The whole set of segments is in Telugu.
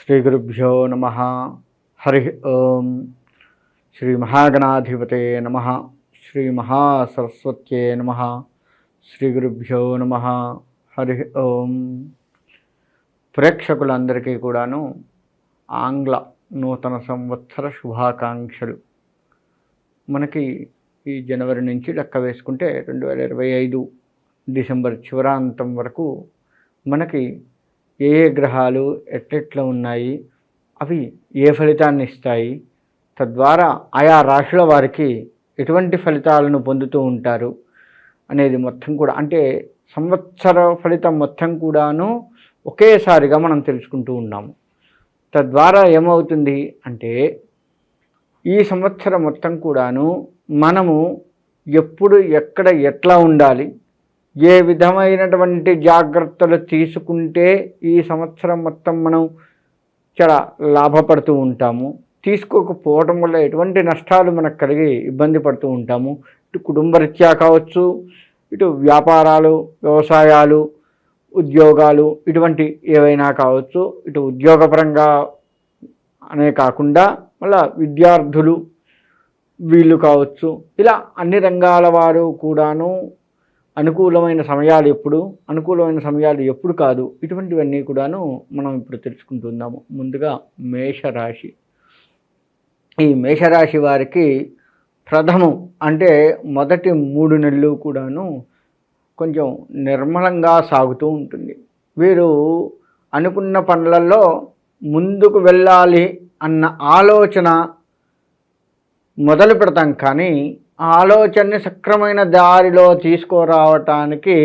శ్రీగురుభ్యో నమః. హరి ఓం. శ్రీ మహాగణాధిపతే నమః. శ్రీ మహాసరస్వత్యే నమః. శ్రీగురుభ్యో నమః. హరి ఓం. ప్రేక్షకులందరికీ కూడాను ఆంగ్ల నూతన సంవత్సర శుభాకాంక్షలు. మనకి ఈ జనవరి నుంచి లెక్క వేసుకుంటే 2025 డిసెంబర్ చివరాంతం వరకు మనకి ఏ గ్రహాలు ఎట్లెట్లా ఉన్నాయి, అవి ఏ ఫలితాన్ని ఇస్తాయి, తద్వారా ఆయా రాశుల వారికి ఎటువంటి ఫలితాలను పొందుతూ ఉంటారు అనేది మొత్తం కూడా, అంటే సంవత్సర ఫలితం మొత్తం కూడాను ఒకేసారిగా మనం తెలుసుకుంటూ ఉన్నాము. తద్వారా ఏమవుతుంది అంటే ఈ సంవత్సరం మొత్తం కూడాను మనము ఎప్పుడు ఎక్కడ ఎట్లా ఉండాలి, ఏ విధమైనటువంటి జాగ్రత్తలు తీసుకుంటే ఈ సంవత్సరం మొత్తం మనం చాలా లాభపడుతూ ఉంటాము, తీసుకోకపోవడం వల్ల ఎటువంటి నష్టాలు మనకు కలిగి ఇబ్బంది పడుతూ ఉంటాము. ఇటు కుటుంబరీత్యా కావచ్చు, ఇటు వ్యాపారాలు, వ్యవసాయాలు, ఉద్యోగాలు ఇటువంటి ఏవైనా కావచ్చు. ఇటు ఉద్యోగపరంగా అనే కాకుండా మళ్ళా విద్యార్థులు వీళ్ళు కావచ్చు. ఇలా అన్ని రంగాల వారు కూడాను అనుకూలమైన సమయాలు ఎప్పుడు, అనుకూలమైన సమయాలు ఎప్పుడు కాదు, ఇటువంటివన్నీ కూడాను మనం ఇప్పుడు తెలుసుకుంటున్నాము. ముందుగా మేషరాశి. ఈ మేషరాశి వారికి ప్రథమం అంటే మొదటి 3 నెలలు కూడాను కొంచెం నిర్మలంగా సాగుతూ ఉంటుంది. వీరు అనుకున్న పనులలో ముందుకు వెళ్ళాలి అన్న ఆలోచన మొదలు పెడతాం, కానీ ఆ ఆలోచనని సక్రమైన దారిలో తీసుకురావటానికి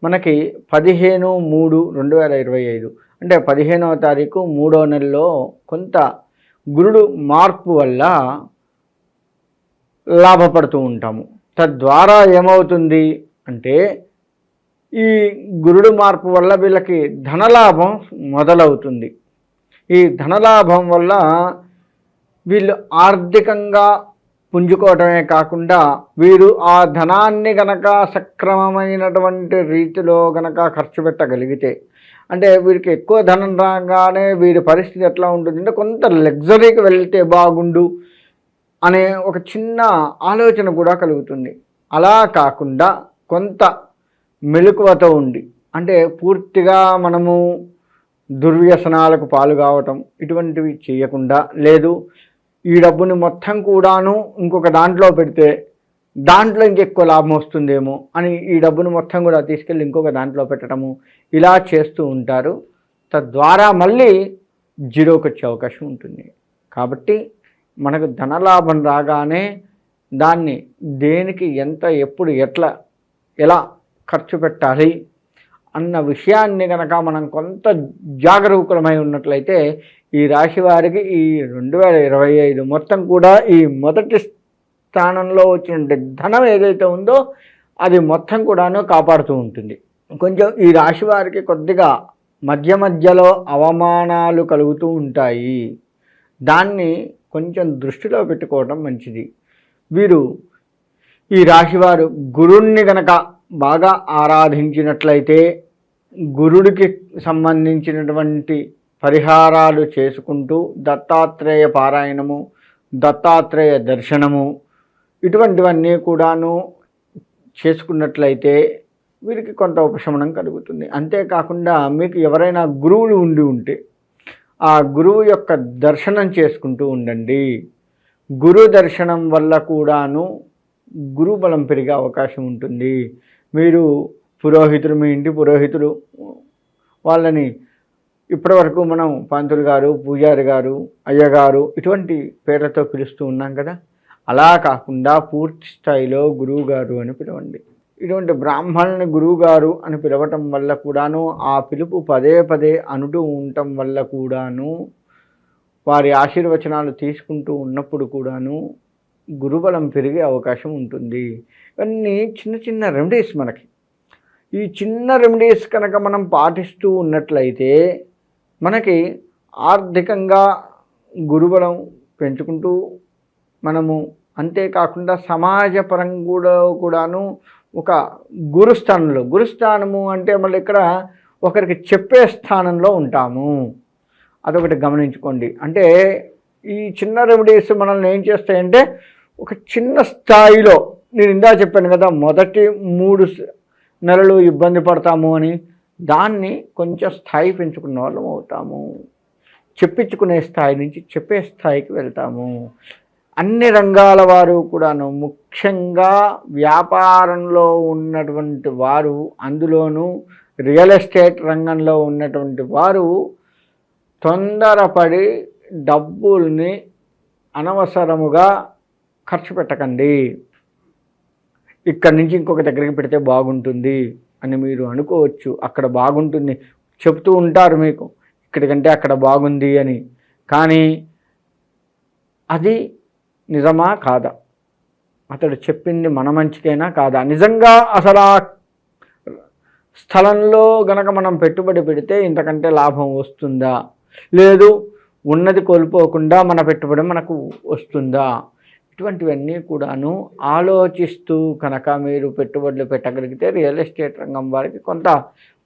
మనకి 15/3/2025 అంటే 15వ తారీఖు 3వ నెలలో కొంత గురుడు మార్పు వల్ల లాభపడుతూ ఉంటాము. తద్వారా ఏమవుతుంది అంటే ఈ గురుడు మార్పు వల్ల వీళ్ళకి ధనలాభం మొదలవుతుంది. ఈ ధనలాభం వల్ల వీళ్ళు ఆర్థికంగా పుంజుకోవటమే కాకుండా వీరు ఆ ధనాన్ని గనక సక్రమమైనటువంటి రీతిలో గనక ఖర్చు పెట్టగలిగితే, అంటే వీరికి ఎక్కువ ధనం రాగానే వీరి పరిస్థితి ఎట్లా ఉంటుందంటే కొంత లగ్జరీకి వెళ్తే బాగుండు అనే ఒక చిన్న ఆలోచన కూడా కలుగుతుంది. అలా కాకుండా కొంత మెలకువతో ఉండి, అంటే పూర్తిగా మనము దుర్వ్యసనాలకు పాలు కావటం ఇటువంటివి చేయకుండా, లేదు ఈ డబ్బుని మొత్తం కూడాను ఇంకొక దాంట్లో పెడితే దాంట్లో ఇంకెక్కువ లాభం వస్తుందేమో అని ఈ డబ్బును మొత్తం కూడా తీసుకెళ్ళి ఇంకొక దాంట్లో పెట్టడము, ఇలా చేస్తూ ఉంటారు. తద్వారా మళ్ళీ జీరోకి వచ్చే అవకాశం ఉంటుంది. కాబట్టి మనకు ధనలాభం రాగానే దాన్ని దేనికి ఎంత, ఎప్పుడు, ఎలా ఖర్చు పెట్టాలి అన్న విషయాన్ని కనుక మనం కొంత జాగరూకులమై ఉన్నట్లయితే ఈ రాశి వారికి ఈ 2025 మొత్తం కూడా ఈ మొదటి స్థానంలో వచ్చిన ధనం ఏదైతే ఉందో అది మొత్తం కూడాను కాపాడుతూ ఉంటుంది. కొంచెం ఈ రాశి వారికి కొద్దిగా మధ్యలో అవమానాలు కలుగుతూ ఉంటాయి. దాన్ని కొంచెం దృష్టిలో పెట్టుకోవడం మంచిది. వీరు ఈ రాశివారు గురుణ్ణి గనక బాగా ఆరాధించినట్లయితే గురుడికి సంబంధించినటువంటి పరిహారాలు చేసుకుంటూ దత్తాత్రేయ పారాయణము, దత్తాత్రేయ దర్శనము ఇటువంటివన్నీ కూడాను చేసుకున్నట్లయితే వీరికి కొంత ఉపశమనం కలుగుతుంది. అంతేకాకుండా మీకు ఎవరైనా గురువులు ఉంటే ఆ గురువు యొక్క దర్శనం చేసుకుంటూ ఉండండి. గురు దర్శనం వల్ల కూడాను గురుబలం పెరిగే అవకాశం ఉంటుంది. మీరు పురోహితులు, మీ ఇంటి పురోహితులు, వాళ్ళని ఇప్పటివరకు మనం పంతులు గారు, పూజారి గారు, అయ్యగారు ఇటువంటి పేర్లతో పిలుస్తూ ఉన్నాం కదా, అలా కాకుండా పూర్తి స్థాయిలో గురువు గారు అని పిలవండి. ఇటువంటి బ్రాహ్మణుని గురువు గారు అని పిలవటం వల్ల కూడాను, ఆ పిలుపు పదే అనుటూ ఉండటం వల్ల కూడాను, వారి ఆశీర్వచనాలు తీసుకుంటూ ఉన్నప్పుడు కూడాను గురుబలం పెరిగే అవకాశం ఉంటుంది. ఇవన్నీ చిన్న రెమెడీస్. మనకి ఈ చిన్న రెమెడీస్ కనుక మనం పాటిస్తూ ఉన్నట్లయితే మనకి ఆర్థికంగా గురుబలం పెంచుకుంటూ మనము, అంతేకాకుండా సమాజపరంగా కూడాను ఒక గురుస్థానము అంటే మళ్ళీ ఇక్కడ ఒకరికి చెప్పే స్థానంలో ఉంటాము. అదొకటి గమనించుకోండి. అంటే ఈ చిన్న రెమెడీస్ మనల్ని ఏం చేస్తాయంటే ఒక చిన్న స్థాయిలో, నేను ఇందా చెప్పాను కదా మొదటి 3 నెలలు ఇబ్బంది పడతాము అని, దాన్ని కొంచెం స్థాయి పెంచుకున్న వాళ్ళం అవుతాము. చెప్పించుకునే స్థాయి నుంచి చెప్పే స్థాయికి వెళ్తాము. అన్ని రంగాల వారు కూడాను, ముఖ్యంగా వ్యాపారంలో ఉన్నటువంటి వారు, అందులోనూ రియల్ ఎస్టేట్ రంగంలో ఉన్నటువంటి వారు తొందరపడి డబ్బుల్ని అనవసరముగా ఖర్చు పెట్టకండి. ఇక్కడి నుంచి ఇంకొక దగ్గరికి పెడితే బాగుంటుంది అని మీరు అనుకోవచ్చు. అక్కడ బాగుంటుంది చెప్తూ ఉంటారు మీకు, ఇక్కడికంటే అక్కడ బాగుంది అని. కానీ అది నిజమా కాదా? అతడు చెప్పింది మన మంచికైనా కాదా? నిజంగా అసలు ఆ స్థలంలో గనక మనం పెట్టుబడి పెడితే ఇంతకంటే లాభం వస్తుందా? లేదు ఉన్నది కోల్పోకుండా మన పెట్టుబడి మనకు వస్తుందా? ఇటువంటివన్నీ కూడాను ఆలోచిస్తూ కనుక మీరు పెట్టుబడులు పెట్టగలిగితే రియల్ ఎస్టేట్ రంగం వారికి కొంత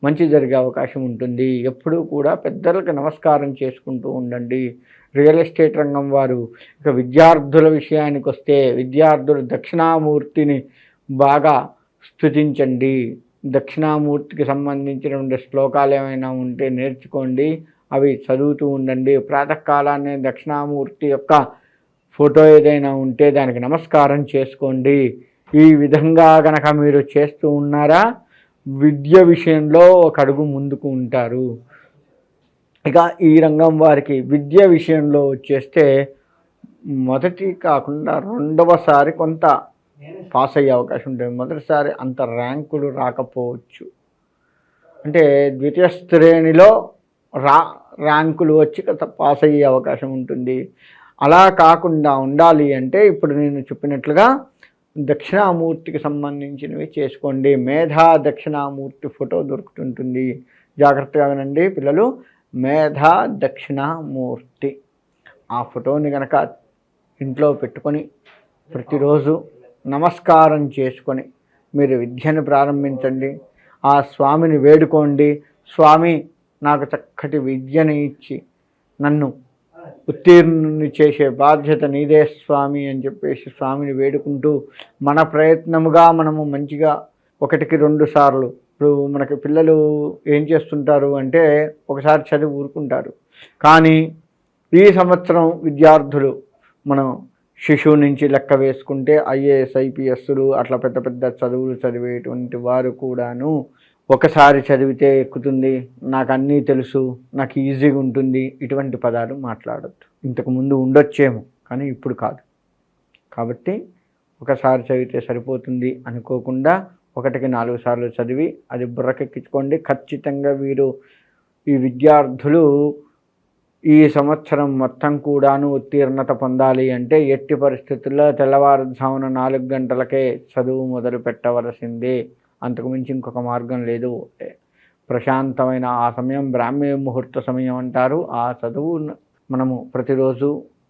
మంచి జరిగే అవకాశం ఉంటుంది. ఎప్పుడూ కూడా పెద్దలకు నమస్కారం చేసుకుంటూ ఉండండి రియల్ ఎస్టేట్ రంగం వారు. ఇక విద్యార్థుల విషయానికి వస్తే, విద్యార్థులు దక్షిణామూర్తిని బాగా స్తుతించండి. దక్షిణామూర్తికి సంబంధించినటువంటి శ్లోకాలు ఏమైనా ఉంటే నేర్చుకోండి, అవి చదువుతూ ఉండండి. ప్రాతకాలాన్ని దక్షిణామూర్తి యొక్క ఫోటో ఏదైనా ఉంటే దానికి నమస్కారం చేసుకోండి. ఈ విధంగా గనక మీరు చేస్తూ ఉన్నారా, విద్య విషయంలో ఒక అడుగు ముందుకు ఉంటారు. ఇక ఈ రంగం వారికి విద్య విషయంలో వచ్చేస్తే మొదటి కాకుండా రెండవసారి కొంత పాస్ అయ్యే అవకాశం ఉంటుంది. మొదటిసారి అంత ర్యాంకులు రాకపోవచ్చు. అంటే ద్వితీయ శ్రేణిలో ర్యాంకులు వచ్చి పాస్ అయ్యే అవకాశం ఉంటుంది. అలా కాకుండా ఉండాలి అంటే ఇప్పుడు నేను చెప్పినట్లుగా దక్షిణామూర్తికి సంబంధించినవి చేసుకోండి. మేధా దక్షిణామూర్తి ఫోటో దొరుకుతుంటుంది, జాగ్రత్తగా వినండి పిల్లలు. మేధా దక్షిణామూర్తి ఆ ఫోటోని కనుక ఇంట్లో పెట్టుకొని ప్రతిరోజు నమస్కారం చేసుకొని మీరు విద్యను ప్రారంభించండి. ఆ స్వామిని వేడుకోండి, స్వామి నాకు చక్కటి విద్యని ఇచ్చి నన్ను ఉత్తీర్ణుని చేసే బాధ్యత నీదే స్వామి అని చెప్పేసి స్వామిని వేడుకుంటూ మన ప్రయత్నముగా మనము మంచిగా 1-2 సార్లు, ఇప్పుడు మనకి పిల్లలు ఏం చేస్తుంటారు అంటే ఒకసారి చదివి ఊరుకుంటారు. కానీ ఈ సంవత్సరం విద్యార్థులు మనం శిశువు నుంచి లెక్క వేసుకుంటే IAS IPSలు అట్లా పెద్ద పెద్ద చదువులు చదివేటువంటి వారు కూడాను ఒకసారి చదివితే ఎక్కుతుంది, నాకు అన్నీ తెలుసు, నాకు ఈజీగా ఉంటుంది, ఇటువంటి పదాలు మాట్లాడద్దు. ఇంతకుముందు ఉండొచ్చేమో కానీ ఇప్పుడు కాదు. కాబట్టి ఒకసారి చదివితే సరిపోతుంది అనుకోకుండా 1-4 సార్లు చదివి అది బుర్రకెక్కించుకోండి. ఖచ్చితంగా వీరు ఈ విద్యార్థులు ఈ సంవత్సరం మొత్తం కూడాను ఉత్తీర్ణత పొందాలి అంటే ఎట్టి పరిస్థితుల్లో తెల్లవారుజామున 4 గంటలకే చదువు మొదలు పెట్టవలసిందే. అంతకుమించి ఇంకొక మార్గం లేదు. ప్రశాంతమైన ఆ సమయం బ్రాహ్మీ ముహూర్త సమయం అంటారు. ఆ చదువు మనము ప్రతిరోజు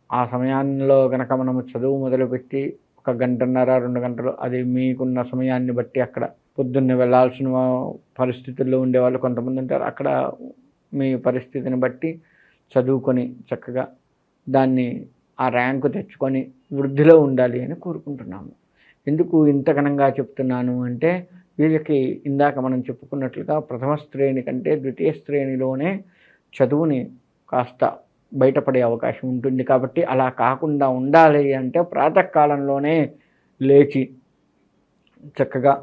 ఆ సమయాల్లో కనుక మనము చదువు మొదలుపెట్టి 1 గంటన్నర 2 గంటలు, అది మీకున్న సమయాన్ని బట్టి, అక్కడ పొద్దున్నే వెళ్ళాల్సిన పరిస్థితుల్లో ఉండేవాళ్ళు కొంతమంది ఉంటారు, అక్కడ మీ పరిస్థితిని బట్టి చదువుకొని చక్కగా దాన్ని ఆ ర్యాంకు తెచ్చుకొని వృద్ధిలో ఉండాలి అని కోరుకుంటున్నాము. ఎందుకు ఇంత ఘనంగా చెప్తున్నాను అంటే వీళ్ళకి ఇందాక మనం చెప్పుకున్నట్లుగా ప్రథమ శ్రేణి కంటే ద్వితీయ శ్రేణిలోనే చదువుని కాస్త బయటపడే అవకాశం ఉంటుంది. కాబట్టి అలా కాకుండా ఉండాలి అంటే ప్రాతకాలంలోనే లేచి చక్కగా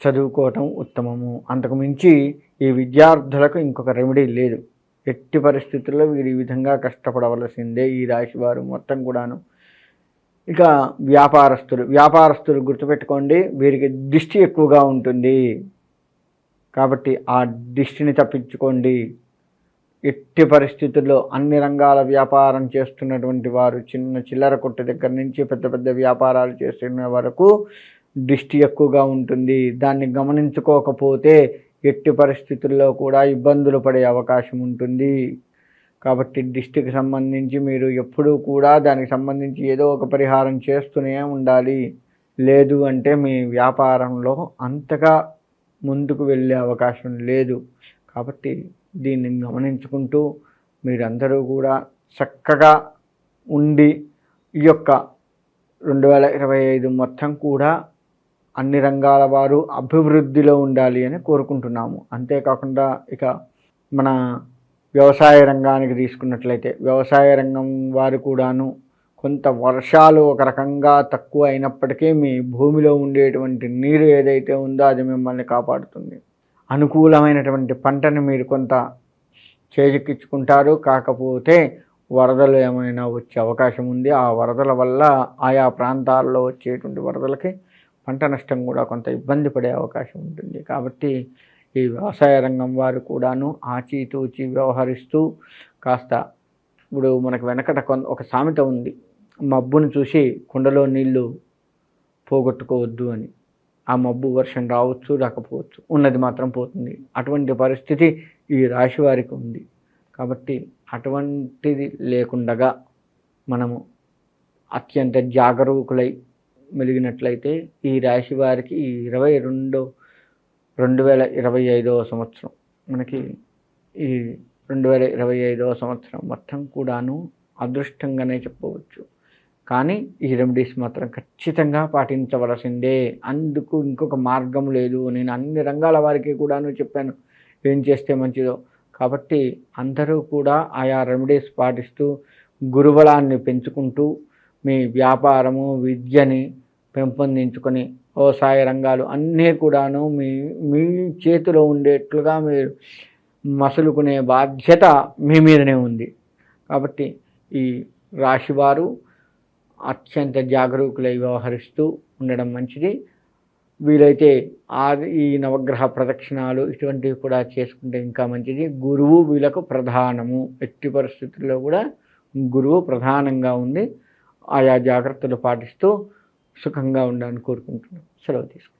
చదువుకోవటం ఉత్తమము. అంతకుమించి ఈ విద్యార్థులకు ఇంకొక రెమెడీ లేదు. ఎట్టి పరిస్థితుల్లో వీరు ఈ విధంగా కష్టపడవలసిందే ఈ రాశి వారు మొత్తం కూడాను. ఇక వ్యాపారస్తులు గుర్తుపెట్టుకోండి, వీరికి దిష్టి ఎక్కువగా ఉంటుంది. కాబట్టి ఆ దిష్టిని తప్పించుకోండి. ఎట్టి పరిస్థితుల్లో అన్ని రంగాల వ్యాపారం చేస్తున్నటువంటి వారు, చిన్న చిల్లర కొట్టు దగ్గర నుంచి పెద్ద పెద్ద వ్యాపారాలు చేస్తున్న వరకు దిష్టి ఎక్కువగా ఉంటుంది. దాన్ని గమనించుకోకపోతే ఎట్టి పరిస్థితుల్లో కూడా ఇబ్బందులు పడే అవకాశం ఉంటుంది. కాబట్టి దిష్టికి సంబంధించి మీరు ఎప్పుడూ కూడా దానికి సంబంధించి ఏదో ఒక పరిహారం చేస్తూనే ఉండాలి. లేదు అంటే మీ వ్యాపారంలో అంతగా ముందుకు వెళ్ళే అవకాశం లేదు. కాబట్టి దీన్ని గమనించుకుంటూ మీరందరూ కూడా చక్కగా ఉండి ఈ యొక్క 2025 మొత్తం కూడా అన్ని రంగాల వారు అభివృద్ధిలో ఉండాలి అని కోరుకుంటున్నాము. అంతేకాకుండా ఇక మన వ్యవసాయ రంగానికి తీసుకున్నట్లయితే వ్యవసాయ రంగం వారు కూడాను కొంత వర్షాలు ఒక రకంగా తక్కువ అయినప్పటికీ మీ భూమిలో ఉండేటువంటి నీరు ఏదైతే ఉందో అది మిమ్మల్ని కాపాడుతుంది. అనుకూలమైనటువంటి పంటను మీరు కొంత చేజిక్కించుకుంటారు. కాకపోతే వరదలు ఏమైనా వచ్చే అవకాశం ఉంది. ఆ వరదల వల్ల ఆయా ప్రాంతాల్లో వచ్చేటువంటి వరదలకి పంట నష్టం కూడా కొంత ఇబ్బంది పడే అవకాశం ఉంటుంది. కాబట్టి ఈ వ్యవసాయ రంగం వారు కూడాను ఆచితూచి వ్యవహరిస్తూ కాస్త ఇప్పుడు మనకు వెనకట ఒక సామెత ఉంది, మబ్బును చూసి కుండలో నీళ్లు పోగొట్టుకోవద్దు అని. ఆ మబ్బు వర్షం రావచ్చు, రాకపోవచ్చు, ఉన్నది మాత్రం పోతుంది. అటువంటి పరిస్థితి ఈ రాశి వారికి ఉంది. కాబట్టి అటువంటిది లేకుండగా మనము అత్యంత జాగరూకులై మెలిగినట్లయితే ఈ రాశి వారికి ఈ 2025 సంవత్సరం మనకి ఈ 2025 సంవత్సరం మొత్తం కూడాను అదృష్టంగానే చెప్పవచ్చు. కానీ ఈ రెమెడీస్ మాత్రం ఖచ్చితంగా పాటించవలసిందే. అందుకు ఇంకొక మార్గం లేదు. నేను అన్ని రంగాల వారికి కూడాను చెప్పాను ఏం చేస్తే మంచిదో. కాబట్టి అందరూ కూడా ఆయా రెమెడీస్ పాటిస్తూ గురుబలాన్ని పెంచుకుంటూ మీ వ్యాపారము విద్యని పెంపొందించుకొని వ్యవసాయ రంగాలు అన్నీ కూడాను మీ చేతిలో ఉండేట్లుగా మీరు మసులుకునే బాధ్యత మీ మీదనే ఉంది. కాబట్టి ఈ రాశివారు అత్యంత జాగరూకులై వ్యవహరిస్తూ ఉండడం మంచిది. వీలైతే ఈ నవగ్రహ ప్రదక్షిణాలు ఇటువంటివి కూడా చేసుకుంటే ఇంకా మంచిది. గురువు వీళ్ళకు ప్రధానము. ఎట్టి పరిస్థితుల్లో కూడా గురువు ప్రధానంగా ఉంది. ఆయా జాగ్రత్తలు పాటిస్తూ సుఖంగా ఉండాలని కోరుకుంటున్నాను. సెలవు తీసుకుంటాను.